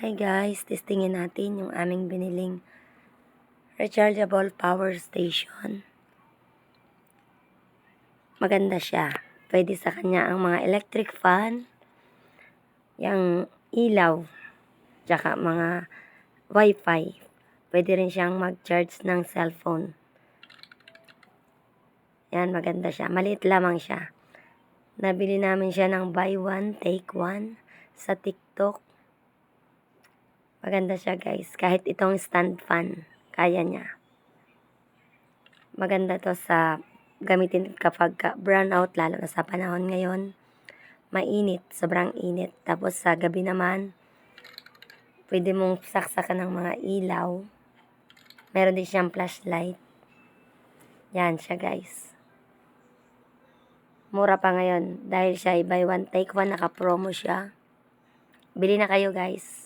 Hi guys, testingin natin yung aming biniling rechargeable power station. Maganda siya. Pwede sa kanya ang mga electric fan, yung ilaw, tsaka mga wifi. Pwede rin siyang mag-charge ng cellphone. Yan, maganda siya. Maliit lamang siya. Nabili namin siya ng buy one, take one sa TikTok. Maganda siya guys. Kahit itong stand fan, kaya niya. Maganda to sa gamitin kapag brownout, lalo na sa panahon ngayon. Mainit, sobrang init. Tapos sa gabi naman, pwede mong saksakan ng mga ilaw. Meron din siyang flashlight. Yan siya guys. Mura pa ngayon. Dahil siya ay buy one, take one, naka-promo siya. Bili na kayo guys.